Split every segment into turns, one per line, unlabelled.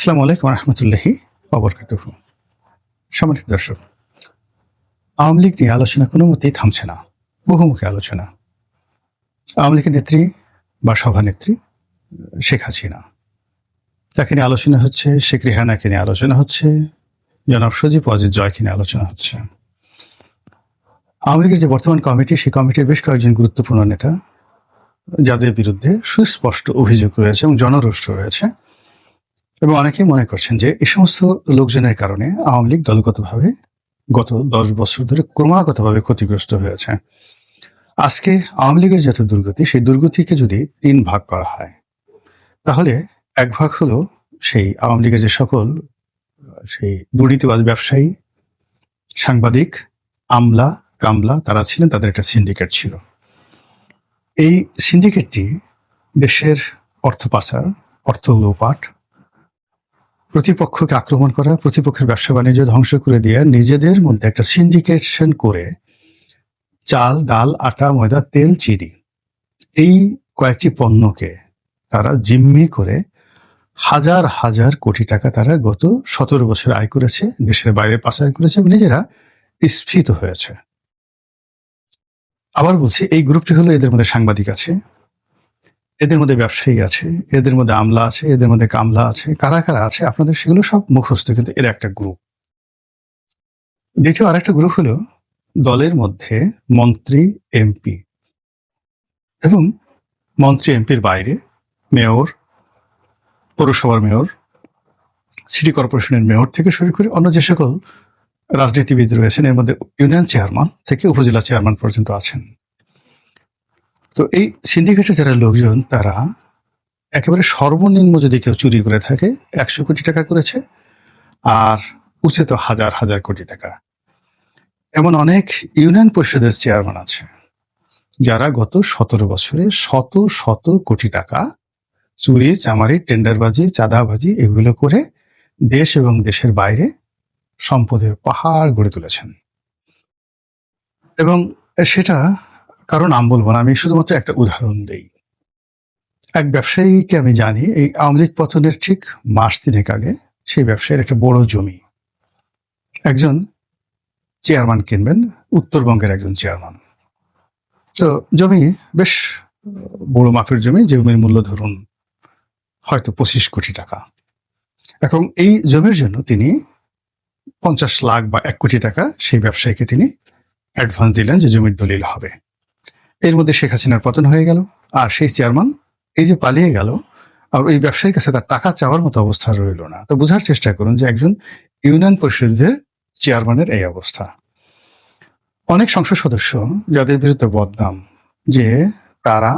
আসসালামু আলাইকুম রহমতুল্লাহি ওয়াবারাকাতুহু। সম্মানিত দর্শক, আওয়ামী লীগ নিয়ে আলোচনা কোনো মতেই থামছে না। বহুমুখী আলোচনা। আওয়ামী লীগের নেত্রী বা সভানেত্রী শেখ হাসিনা, তাকে নিয়ে আলোচনা হচ্ছে। শেখ রেহানাকে নিয়ে আলোচনা হচ্ছে। জনাব সজীব ওয়াজেদ জয়কে নিয়ে আলোচনা হচ্ছে। আওয়ামী লীগের যে বর্তমান কমিটি, সেই কমিটির বেশ কয়েকজন গুরুত্বপূর্ণ নেতা, যাদের বিরুদ্ধে সুস্পষ্ট অভিযোগ রয়েছে এবং জনরোষ রয়েছে, এবং অনেকেই মনে করছেন যে এই সমস্ত লোকজনের কারণে আওয়ামী লীগ দলগতভাবে গত 10 বছর ধরে ক্রমাগতভাবে ক্ষতিগ্রস্ত হয়েছে। আজকে আওয়ামী লীগের যত দুর্গতি, সেই দুর্গতিকে যদি 3 ভাগ করা হয়, তাহলে এক ভাগ হলো সেই আওয়ামী লীগের যে সকল সেই দুর্নীতিবাজ ব্যবসায়ী, সাংবাদিক, আমলা কামলা তারা ছিলেন, তাদের একটা সিন্ডিকেট ছিল। এই সিন্ডিকেটটি দেশের অর্থ পাচার, অর্থ লোপাট, প্রতিপক্ষকে আক্রমণ করা, প্রতিপক্ষের ব্যবসা বাণিজ্য ধ্বংস করে দিয়ে নিজেদের মধ্যে একটা সিন্ডিকেশন করে চাল, ডাল, আটা, ময়দা, তেল, চিনি, এই কয়েকটি পণ্যকে তারা জিম্মি করে হাজার হাজার কোটি টাকা তারা গত 17 বছর আয় করেছে, দেশের বাইরে পাচার করেছে এবং নিজেরা স্ফীত হয়েছে। আবার বলছি, এই গ্রুপটি হলো, এদের মধ্যে সাংবাদিক আছে, এদের মধ্যে ব্যবসায়ী আছে, এদের মধ্যে আমলা আছে, এদের মধ্যে কামলা আছে। কারা কারা আছে আপনাদের সেগুলো সব মুখস্থ, কিন্তু এর একটা গ্রুপ। দ্বিতীয় আরেকটা গ্রুপ হলো দলের মধ্যে মন্ত্রী, এমপি এবং মন্ত্রী এমপির বাইরে মেয়র, পৌরসভার মেয়র, সিটি কর্পোরেশনের মেয়র থেকে শুরু করে অন্য যে সকল রাজনীতিবিদ রয়েছেন, এর মধ্যে ইউনিয়ন চেয়ারম্যান থেকে উপজেলা চেয়ারম্যান পর্যন্ত আছেন। তো এই সিন্ডিকেটের যারা লোকজন, তারা একেবারে সর্বনিম্ন যদি কেউ চুরি করে থাকে 100 কোটি টাকা করেছে, আর উচিত তো হাজার হাজার কোটি টাকা। এমন অনেক ইউনিয়ন পরিষদের চেয়ারম্যান আছে যারা গত 17 বছরে শত শত কোটি টাকা চুরি, চামারি, টেন্ডারবাজি, চাঁদাবাজি এগুলো করে দেশ এবং দেশের বাইরে সম্পদের পাহাড় গড়ে তুলেছেন। এবং সেটা কারো নাম বলবো না, আমি শুধুমাত্র একটা উদাহরণ দেই। এক ব্যবসায়ীকে আমি জানি, এই আওয়ামী লীগ পতনের ঠিক মাস 3 আগে সেই ব্যবসায়ীর একটা বড় জমি একজন চেয়ারম্যান কিনবেন, উত্তরবঙ্গের একজন চেয়ারম্যান। তো জমি বেশ বড় মাপের জমি, জমির মূল্য ধরুন হয়তো 25 কোটি টাকা। এখন এই জমির জন্য তিনি 50 লাখ বা 1 কোটি টাকা সেই ব্যবসায়ীকে তিনি অ্যাডভান্স দিলেন যে জমির দলিল হবে। এর মধ্যে শেখ হাসিনার পতন হয়ে গেল, আর সেই চেয়ারম্যান এই যে পালিয়ে গেল, আর ওই ব্যবসায়ীর কাছে তার টাকা চাওয়ার মতো অবস্থা রইল না। তো বোঝার চেষ্টা করুন যে একজন ইউনিয়ন পরিষদের চেয়ারম্যানের এই অবস্থা। অনেক সংসদ সদস্য যাদের বিরুদ্ধে বদনাম যে তারা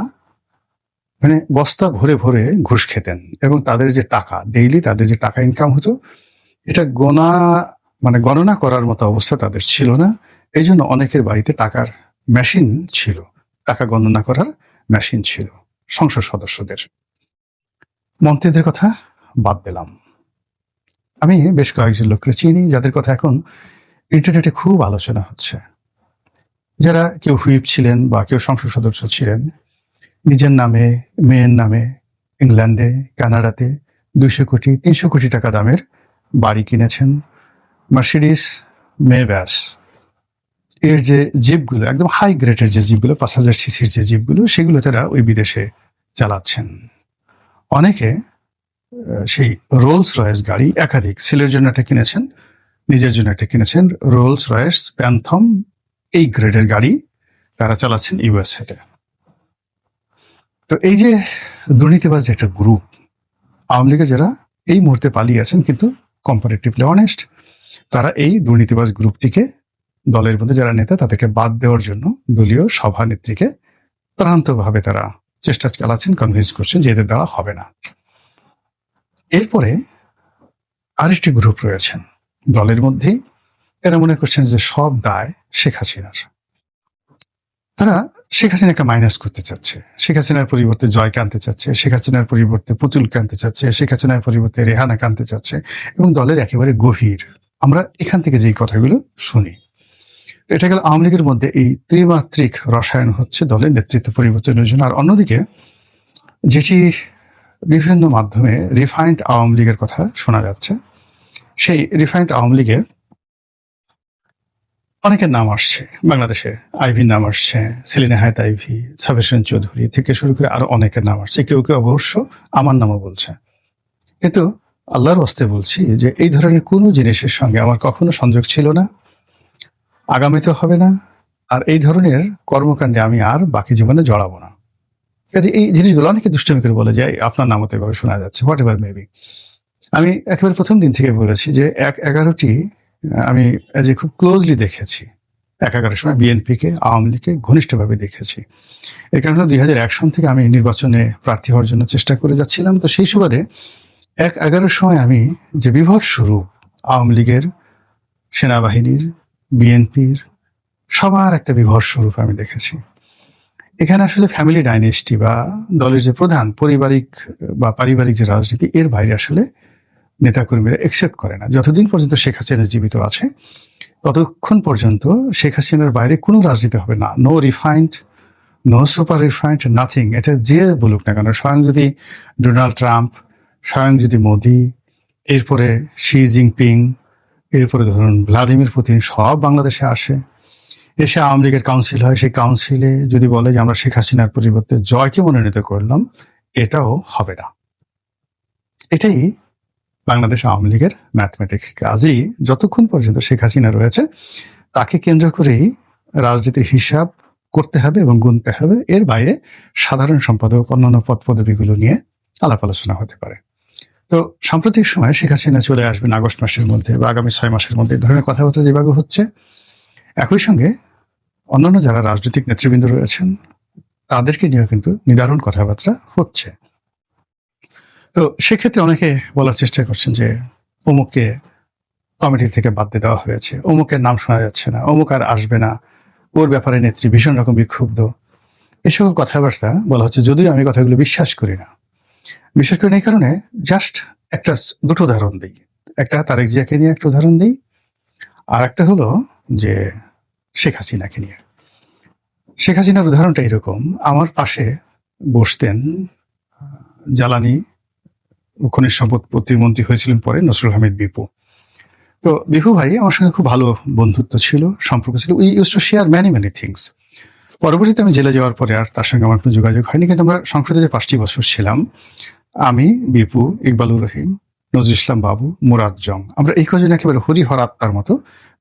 মানে বস্তা ভরে ভরে ঘুষ খেতেন, এবং তাদের যে টাকা ডেইলি, তাদের যে টাকা ইনকাম হতো, এটা গণনা করার মতো অবস্থা তাদের ছিল না। এই জন্য অনেকের বাড়িতে টাকার মেশিন ছিল, টাকা গণনা করার মেশিন ছিল সংসদ সদস্যদের। মন্ত্রীদের কথা বাদ দিলাম, আমি বেশ কয়েকজন লোককে চিনি যাদের কথা এখন ইন্টারনেটে খুব আলোচনা হচ্ছে, যারা কেউ হুইপ ছিলেন বা কেউ সংসদ সদস্য ছিলেন, নিজের নামে, মেয়ের নামে ইংল্যান্ডে, কানাডাতে 200 কোটি 300 কোটি টাকা দামের বাড়ি কিনেছেন। মার্সিডিস মেব্যাস এর যে জিপগুলো, একদম হাই গ্রেডের যে জিপগুলো, 5000 সিসির যে জিপগুলো, সেগুলো তারা ওই বিদেশে চালাচ্ছেন। অনেকে সেই রোলস রয়েস গাড়ি একাধিক, ছেলের জন্য একটা কিনেছেন, নিজের জন্য একটা কিনেছেন, রোলস রয়েস প্যান্থম এই গ্রেডের গাড়ি তারা চালাচ্ছেন ইউএসএতে। তো এই যে দুর্নীতিবাজ একটা গ্রুপ, আওয়ামী লীগের যারা এই মুহূর্তে পালিয়ে আছেন কিন্তু কম্পারেটিভলি অনেস্ট, তারা এই দুর্নীতিবাজ গ্রুপটিকে, দলের মধ্যে যারা নেতা তাদেরকে বাদ দেওয়ার জন্য দলীয় সভানেত্রীকে প্রান্তভাবে তারা চেষ্টা চালাচ্ছেন, কনভিন্স করছেন যে এদের দ্বারা হবে না। এরপরে আরেকটি গ্রুপ রয়েছেন দলের মধ্যেই, এরা মনে করছেন যে সব দায় শেখ হাসিনার। তারা শেখ হাসিনাকে মাইনাস করতে চাচ্ছে, শেখ হাসিনার পরিবর্তে জয়কে আনতে চাচ্ছে, শেখ হাসিনার পরিবর্তে পুতুলকে আনতে চাচ্ছে, শেখ হাসিনার পরিবর্তে রেহানাকে আনতে চাচ্ছে, এবং দলের একেবারে গভীর আমরা এখান থেকে যেই কথাগুলো শুনি। এটা গেল আওয়ামী লীগের মধ্যে এই ত্রিমাত্রিক রসায়ন হচ্ছে দলের নেতৃত্ব পরিবর্তনের জন্য। আর অন্যদিকে যেটি বিভিন্ন মাধ্যমে রিফাইন্ড আওয়ামী লীগের কথা শোনা যাচ্ছে। সেই রিফাইন্ড আওয়ামী লীগে অনেকের নাম আসছে বাংলাদেশে। আইভির নাম আসছে, সেলিনা হায়াত আইভি, সাবির হোসেন চৌধুরী থেকে শুরু করে আরো অনেকের নাম আসছে। কেউ কেউ অবশ্য আমার নামও বলছে। কিন্তু আল্লাহর ওয়াস্তে বলছি যে এই ধরনের কোনো জিনিসের সঙ্গে আমার কখনো সংযোগ ছিল না, আগামীতেও হবে না। আর এই ধরনের কর্মকাণ্ডে আমি আর বাকি জীবনে জড়াবো না। কাজে এই জিনিসগুলো অনেকে দুষ্টমি করে বলে যে আপনার নামও তো এভাবে শোনা যাচ্ছে, হোয়াট এভার মেবি। আমি একেবারে প্রথম দিন থেকে বলেছি যে ১-১১টি আমি যে খুব ক্লোজলি দেখেছি। ১-১১ সময় বিএনপিকে, আওয়ামী লীগকে ঘনিষ্ঠভাবে দেখেছি। এর কারণে ২০০১ সন থেকে আমি নির্বাচনে প্রার্থী হওয়ার জন্য চেষ্টা করে যাচ্ছিলাম। তো সেই সুবাদে ১-১১ সময় আমি যে বিভৎস স্বরূপ আওয়ামী লীগের, সেনাবাহিনীর, বিএনপির সবার একটা বিভৎস স্বরূপ আমি দেখেছি। এখানে আসলে ফ্যামিলি ডাইনেস্টি বা দলের যে প্রধান পারিবারিক যে রাজনীতি, এর বাইরে আসলে নেতাকর্মীরা একসেপ্ট করে না। যতদিন পর্যন্ত শেখ হাসিনা জীবিত আছে ততক্ষণ পর্যন্ত শেখ হাসিনার বাইরে কোনো রাজনীতি হবে না। No refined, no super refined, nothing. এটা যে বলুক না কেন, স্বয়ং যদি ডোনাল্ড ট্রাম্প, স্বয়ং যদি মোদি, এরপরে শি জিনপিং, এরপরে ধরুন ভ্লাদিমির পুতিন সব বাংলাদেশে আসে, এসে আওয়ামী লীগের কাউন্সিল হয়, সেই কাউন্সিলে যদি বলে যে আমরা শেখ হাসিনার পরিবর্তে জয়কে মনোনীত করলাম, এটাও হবে না। এটাই বাংলাদেশ আওয়ামী লীগের ম্যাথমেটিক্স। কাজেই যতক্ষণ পর্যন্ত শেখ হাসিনা রয়েছে তাকে কেন্দ্র করেই রাজনীতির হিসাব করতে হবে এবং গুনতে হবে। এর বাইরে সাধারণ সম্পাদক, অন্যান্য পদ পদবিগুলো নিয়ে আলাপ আলোচনা হতে পারে। তো সাম্প্রতিক সময়ে শেখ হাসিনা চলে আসবেন আগস্ট মাসের মধ্যে বা আগামী ৬ মাসের মধ্যে, এই ধরনের কথাবার্তা যেভাবে হচ্ছে, একই সঙ্গে অন্যান্য যারা রাজনৈতিক নেতৃবৃন্দ রয়েছেন তাদেরকে নিয়েও কিন্তু নিদারুণ কথাবার্তা হচ্ছে। তো সেক্ষেত্রে অনেকে বলার চেষ্টা করছেন যে অমুককে কমিটি থেকে বাদ দিয়ে দেওয়া হয়েছে, অমুকের নাম শোনা যাচ্ছে না, অমুক আর আসবে না, ওর ব্যাপারে নেত্রী ভীষণ রকম বিক্ষুব্ধ। এসব কথাবার্তা বলা হচ্ছে, যদিও আমি কথাগুলো বিশ্বাস করি না। বিশ্বাস করি না এই কারণে, জাস্ট দুটো উদাহরণ দিই। একটা তারেক জিয়াকে নিয়ে একটা উদাহরণ দিই, আর একটা হলো যে শেখ হাসিনাকে নিয়ে। শেখ হাসিনার উদাহরণটা এরকম, আমার পাশে বসতেন জ্বালানি খনিজ সম্পদ প্রতিমন্ত্রী হয়েছিলেন পরে নসরুল হামিদ বিপু। তো বিপু ভাই আমার সঙ্গে খুব ভালো বন্ধুত্ব ছিল, সম্পর্ক ছিল। We use to share many things. পরবর্তীতে আমি জেলে যাওয়ার পরে আর তার সঙ্গে আমার কোনো যোগাযোগ হয়নি, কিন্তু আমরা সংসদে যে 5টি বছর ছিলাম, আমি, বিপু, ইকবালুর রহিম, নজরুল ইসলাম বাবু, মুরাদ জং, আমরা এই কজন একেবারে হরিহর আত্মার মতো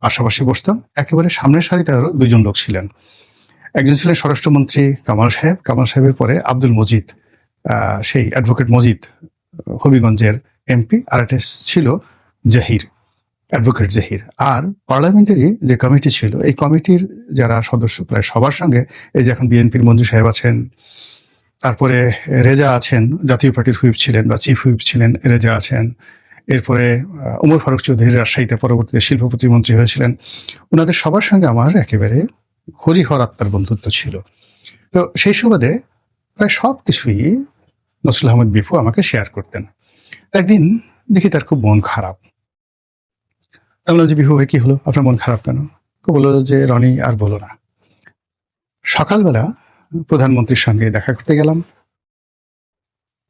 পাশাপাশি বসতাম। একেবারে সামনের সারিতে আরো 2জন লোক ছিলেন। একজন ছিলেন স্বরাষ্ট্রমন্ত্রী কামাল সাহেব, কামাল সাহেবের পরে আব্দুল মজিদ, সেই অ্যাডভোকেট মজিদ, হবিগঞ্জের এমপি। আর একটা ছিল জাহির, অ্যাডভোকেট জাহির। আর পার্লামেন্টারি যে কমিটি ছিল, এই কমিটির যারা সদস্য প্রায় সবার সঙ্গে, এই যে এখন বিএনপির মঞ্জু সাহেব আছেন, তারপরে রেজা আছেন, জাতীয় পার্টির হুইপ ছিলেন বা চিফ হুইপ ছিলেন, রেজা আছেন। এরপরে ওমর ফারুক চৌধুরী রাজশাহীতে পরবর্তীতে শিল্প প্রতিমন্ত্রী হয়েছিলেন। ওনাদের সবার সঙ্গে আমার একেবারে হরিহর আত্মার বন্ধুত্ব ছিল। তো সেই সুবাদে প্রায় সব কিছুই নসরুল আহমদ বিপু আমাকে শেয়ার করতেন। একদিন দেখি তার খুব মন খারাপ। আমি বললাম যে বিপু ভাই কি হলো, আপনার মন খারাপ কেন? বললো যে রনি আর বলো না, সকালবেলা প্রধানমন্ত্রীর সঙ্গে দেখা করতে গেলাম।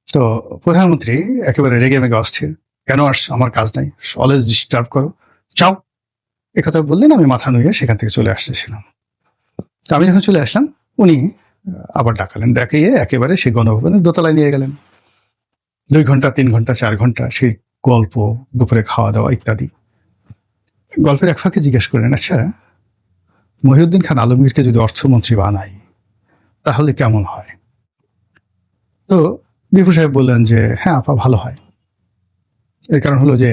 তো প্রধানমন্ত্রী একেবারে রেগে মেগে অস্থির, কেন আসছো, আমার কাজ নাই, অলওয়েজ ডিস্টার্ব করো, চাও। একথা বললেন, আমি মাথা নুয়ে সেখান থেকে চলে আসতেছিলাম। তো আমি যখন চলে আসলাম, উনি আবার ডাকালেন, ডাকিয়ে একেবারে সেই গণভবনের দোতলায় নিয়ে গেলেন। 2 ঘন্টা, 3 ঘন্টা, 4 ঘন্টা সেই গল্প, দুপুরে খাওয়া দাওয়া ইত্যাদি। গল্পের এক ফাঁকে জিজ্ঞেস করলেন, আচ্ছা মহিউদ্দিন খান আলমগীরকে যদি অর্থমন্ত্রী বানাই তাহলে কেমন হয়? তো বিপু সাহেব বললেন যে হ্যাঁ আপা, ভালো হয়। এর কারণ হলো যে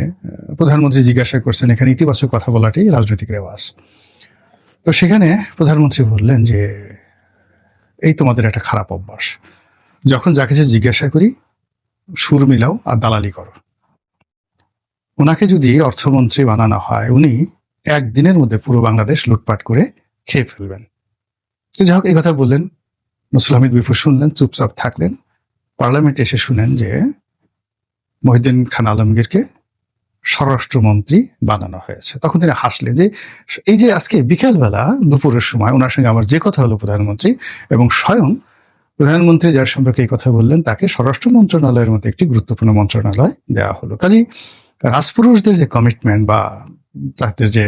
প্রধানমন্ত্রী জিজ্ঞাসা করছেন, এখানে ইতিবাচক কথা বলাটাই রাজনৈতিক রেওয়াজ। তো সেখানে প্রধানমন্ত্রী বললেন যে এই তোমাদের একটা খারাপ অভ্যাস, যখন যা কিছু জিজ্ঞাসা করি সুর মিলাও আর দালালি করো। ওনাকে যদি অর্থমন্ত্রী বানানো হয়, উনি একদিনের মধ্যে পুরো বাংলাদেশ লুটপাট করে খেয়ে ফেলবেন। তো যাই হোক, এই কথা বললেন। নসরুল হামিদ বিপু শুনলেন, চুপচাপ থাকলেন। পার্লামেন্টে এসে শুনেন যে মহিউদ্দিন খান আলমগীরকে স্বরাষ্ট্রমন্ত্রী বানানো হয়েছে। তখন তিনি হাসলেন যে এই যে আজকে বিকেলবেলা দুপুরের সময় ওনার সঙ্গে আমার যে কথা হলো প্রধানমন্ত্রী, এবং স্বয়ং প্রধানমন্ত্রী যার সম্পর্কে এই কথা বললেন তাকে স্বরাষ্ট্র মন্ত্রণালয়ের মধ্যে একটি গুরুত্বপূর্ণ মন্ত্রণালয় দেওয়া হলো। কাজেই রাজপুরুষদের যে কমিটমেন্ট বা তাদের যে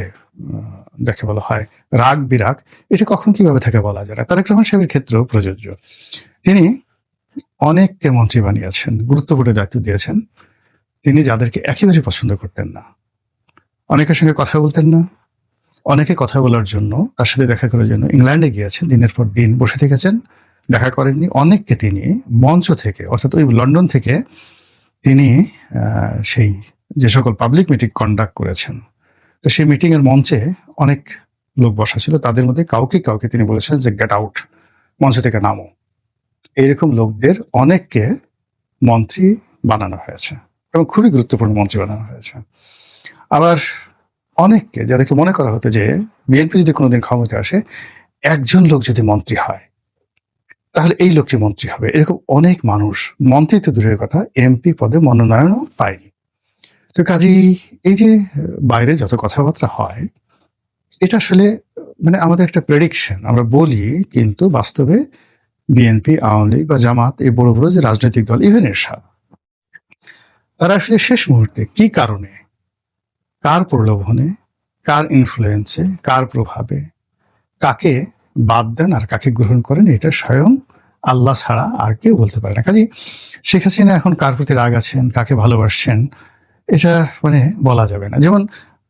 দেখে বলা হয় রাগ বিরাগ, এটা কখন কিভাবে থাকে বলা যায় না। তারেক রহমান সাহেবের ক্ষেত্রেও প্রযোজ্য। তিনি অনেককে মন্ত্রী বানিয়েছেন, গুরুত্বপূর্ণ দায়িত্ব দিয়েছেন। তিনি যাদেরকে একেবারে পছন্দ করতেন না, অনেকের সঙ্গে কথা বলতেন না, অনেকে কথা বলার জন্য তার সাথে দেখা করার জন্য ইংল্যান্ডে গিয়েছেন, দিনের পর দিন বসে থেকেছেন, দেখা করেননি। অনেককে তিনি মঞ্চ থেকে, অর্থাৎ ওই লন্ডন থেকে তিনি সেই যে সকল পাবলিক মিটিং কন্ডাক্ট করেছেন, তো সেই মিটিং এর মঞ্চে অনেক লোক বসা ছিল, তাদের মধ্যে কাউকে কাউকে তিনি বলেছেন যে গেট আউট, মঞ্চ থেকে নামো। এইরকম লোকদের অনেককে মন্ত্রী বানানো হয়েছে এবং খুবই গুরুত্বপূর্ণ মন্ত্রী বানানো হয়েছে। আবার অনেককে যাদেরকে মনে করা হতো যে বিএনপি যদি কোনোদিন ক্ষমতা আসে, একজন লোক যদি মন্ত্রী হয় তাহলে এই লোকটি মন্ত্রী হবে, এরকম অনেক মানুষ মন্ত্রী তো দূরের কথা এমপি পদে মনোনয়নও পায়নি। তো কাজেই এই যে বাইরে যত কথাবার্তা হয়, এটা আসলে মানে আমাদের একটা প্রেডিকশন, আমরা বলি, কিন্তু বাস্তবে বিএনপি, আওয়ামী লীগ বা জামাত, এই বড় বড় যে রাজনৈতিক দল, ইভেন এরশাদ, তারা আসলে শেষ মুহূর্তে কি কারণে, কার প্রলোভনে, কার ইনফ্লুয়েন্সে, কার প্রভাবে কাকে বাদ দেন আর কাকে গ্রহণ করেন, এটা স্বয়ং আল্লাহ ছাড়া আর কেউ বলতে পারে না। কাজে শেখ হাসিনা এখন কার প্রতি রাগ আছেন, কাকে ভালোবাসছেন, এটা মানে বলা যাবে না। যেমন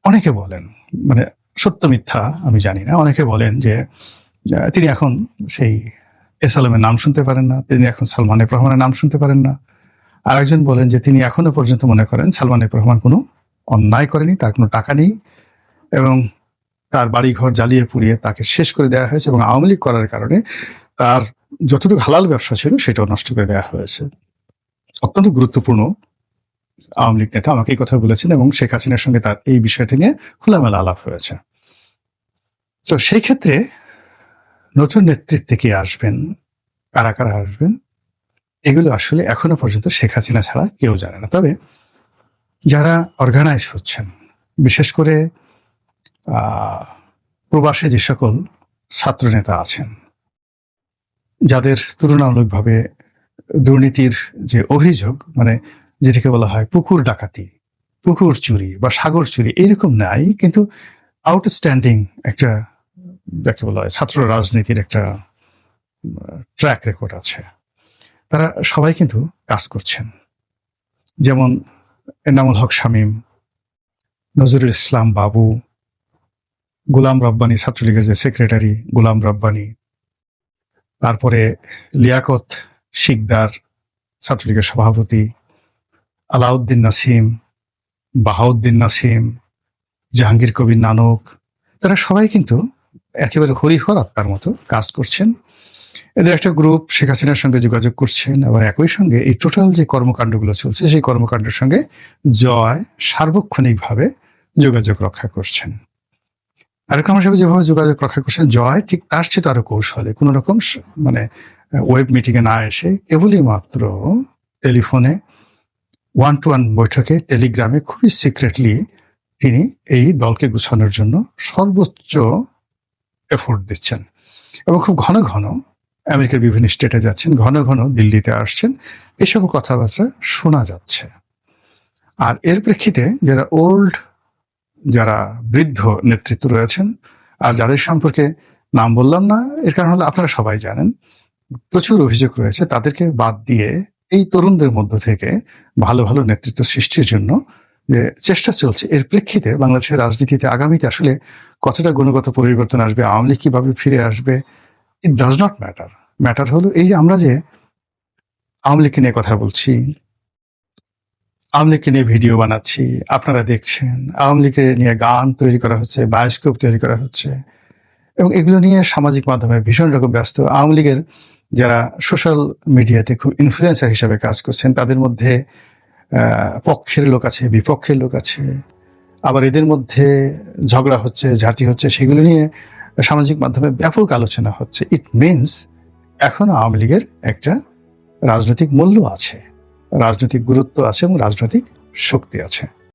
অনেকে বলেন, মানে সত্য মিথ্যা আমি জানি না, অনেকে বলেন যে তিনি এখন সেই এসালামের নাম শুনতে পারেন না, তিনি এখন সালমান এফ রহমানের নাম শুনতে পারেন না। আর একজন বলেন যে তিনি এখনো পর্যন্ত মনে করেন সালমান এফ রহমান কোনো অন্যায় করেনি, তার কোনো টাকা নেই এবং তার বাড়িঘর জ্বালিয়ে পুড়িয়ে তাকে শেষ করে দেওয়া হয়েছে, এবং আওয়ামী লীগ করার কারণে তার যতটুকু হালাল ব্যবসা ছিল সেটাও নষ্ট করে দেওয়া হয়েছে। অত্যন্ত গুরুত্বপূর্ণ আওয়ামী লীগ নেতা আমাকে এই কথা বলেছেন এবং শেখ হাসিনার সঙ্গে তার এই বিষয়টি নিয়ে খোলামেলা আলাপ হয়েছে। তো সেই ক্ষেত্রে নতুন নেতৃত্বে কে আসবেন, কারা কারা আসবেন, এগুলো আসলে এখনো পর্যন্ত শেখ হাসিনা ছাড়া কেউ জানে না। তবে যারা অর্গানাইজ হচ্ছেন, বিশেষ করে প্রবাসে যে সকল ছাত্র নেতা আছেন, যাদের তুলনামূলকভাবে দুর্নীতির যে অভিযোগ, মানে যেটাকে বলা হয় পুকুর ডাকাতি, পুকুর চুরি বা সাগর চুরি, এরকম নাই, কিন্তু আউটস্ট্যান্ডিং একটা যাকে বলা হয় ছাত্র রাজনীতির একটা ট্র্যাক রেকর্ড আছে, তারা সবাই কিন্তু কাজ করছেন। যেমন এনামুল হক শামীম, নজরুল ইসলাম বাবু, গোলাম রব্বানী, ছাত্রলীগের যে সেক্রেটারি গোলাম রব্বানী, তারপরে লিয়াকত শিকদার, ছাত্রলীগের সভাপতি, আলাউদ্দিন নাসিম, বাহাউদ্দিন নাসিম, জাহাঙ্গীর কবির নানক, তারা সবাই কিন্তু একেবারে হরিহর আত্মার মতো কাজ করছেন। এদের একটা গ্রুপ শেখ হাসিনার সঙ্গে যোগাযোগ করছেন, আবার একই সঙ্গে এই টোটাল যে কর্মকাণ্ডগুলো চলছে সেই কর্মকাণ্ডের সঙ্গে জয় সার্বক্ষণিকভাবে যোগাযোগ রক্ষা করছেন। আরেক রহমান সাহেব যেভাবে যোগাযোগ রক্ষা করছেন, জয় ঠিক তার চেয়ে তো আরো কৌশলে, কোন রকম মানে ওয়েব মিটিং এ না এসে কেবলই মাত্র টেলিফোনে, ওয়ান টু ওয়ান বৈঠকে, টেলিগ্রামে খুবই সিক্রেটলি তিনি এই দলকে গুছানোর জন্য সর্বোচ্চ এফোর্ট দিচ্ছেন এবং খুব ঘন ঘন আমেরিকার বিভিন্ন স্টেটে যাচ্ছেন, ঘন ঘন দিল্লিতে আসছেন, এসব কথাবার্তা শোনা যাচ্ছে। আর এর প্রেক্ষিতে যারা ওল্ড, যারা বৃদ্ধ নেতৃত্ব রয়েছেন, আর যাদের সম্পর্কে নাম বললাম না, এর কারণ হলো আপনারা সবাই জানেন প্রচুর অভিযোগ রয়েছে, তাদেরকে বাদ দিয়ে এই তরুণদের মধ্য থেকে ভালো ভালো নেতৃত্ব সৃষ্টির জন্য যে চেষ্টা চলছে। এর প্রেক্ষিতে বাংলাদেশের রাজনীতিতে আগামীতে আসলে কতটা গুণগত পরিবর্তন আসবে, আওয়ামী লীগ কিভাবে ফিরে আসবে, it does not matter. Matter হলো এই যে আমরা যে আওয়ামী লীগকে নিয়ে কথা বলছি, আওয়ামী লীগকে নিয়ে ভিডিও বানাচ্ছি, আপনারা দেখছেন, আওয়ামী লীগের নিয়ে গান তৈরি করা হচ্ছে, বায়োস্কোপ তৈরি করা হচ্ছে, এবং এগুলো নিয়ে সামাজিক মাধ্যমে ভীষণ রকম ব্যস্ত। আওয়ামী লীগের যারা সোশ্যাল মিডিয়াতে খুব ইনফ্লুয়েন্সার হিসাবে কাজ করছেন, তাদের মধ্যে পক্ষের লোক আছে, বিপক্ষের লোক আছে, আবার এদের মধ্যে ঝগড়া হচ্ছে, ঝাঁটি হচ্ছে, সেগুলো নিয়ে সামাজিক মাধ্যমে ব্যাপক আলোচনা হচ্ছে। ইট মিনস এখন আওয়ামী লীগের একটা রাজনৈতিক মূল্য আছে, রাজনৈতিক গুরুত্ব আছে এবং রাজনৈতিক শক্তি আছে।